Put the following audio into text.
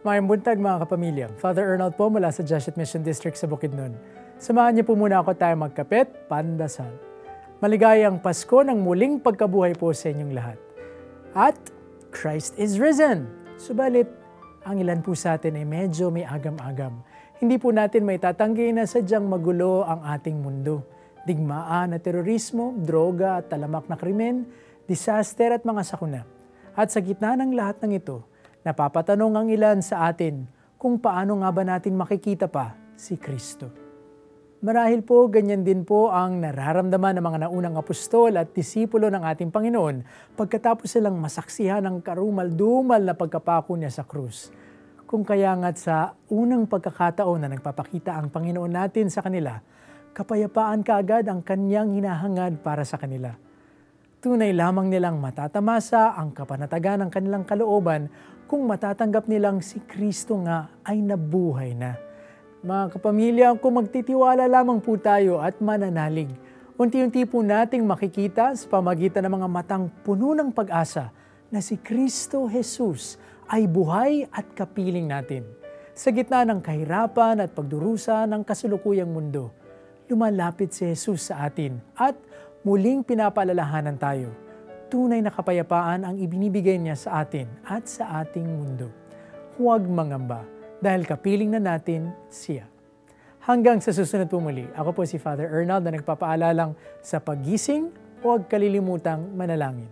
Mayang buntag mga kapamilya. Father Arnold po mula sa Jesuit Mission District sa Bukidnon. Samahan niyo po muna ako tayo magkapit, pandasal. Maligayang Pasko ng muling pagkabuhay po sa inyong lahat. At Christ is risen! Subalit, ang ilan po sa atin ay medyo may agam-agam. Hindi po natin may tatanggi na sadyang magulo ang ating mundo. Digmaan at terorismo, droga at talamak na krimen, disaster at mga sakuna. At sa gitna ng lahat ng ito, napapatanong ang ilan sa atin kung paano nga ba natin makikita pa si Kristo. Marahil po ganyan din po ang nararamdaman ng mga naunang apostol at disipulo ng ating Panginoon pagkatapos silang masaksihan ang karumal-dumal na pagkapako niya sa krus. Kung kaya nga't sa unang pagkakataon na nagpapakita ang Panginoon natin sa kanila, kapayapaan kaagad ang kanyang hinahangad para sa kanila. Tunay lamang nilang matatamasa ang kapanatagan ng kanilang kalooban kung matatanggap nilang si Kristo nga ay nabuhay na. Mga kapamilya, kung magtitiwala lamang po tayo at mananalig, unti-unti po nating makikita sa pamagitan ng mga matang puno ng pag-asa na si Kristo Jesus ay buhay at kapiling natin. Sa gitna ng kahirapan at pagdurusa ng kasalukuyang mundo, lumalapit si Jesus sa atin at muling pinapaalalahanan tayo. Tunay na kapayapaan ang ibinibigay niya sa atin at sa ating mundo. Huwag mangamba dahil kapiling na natin siya. Hanggang sa susunod po muli, ako po si Father Arnold na nagpapaalalang sa paggising, huwag kalilimutang manalangin.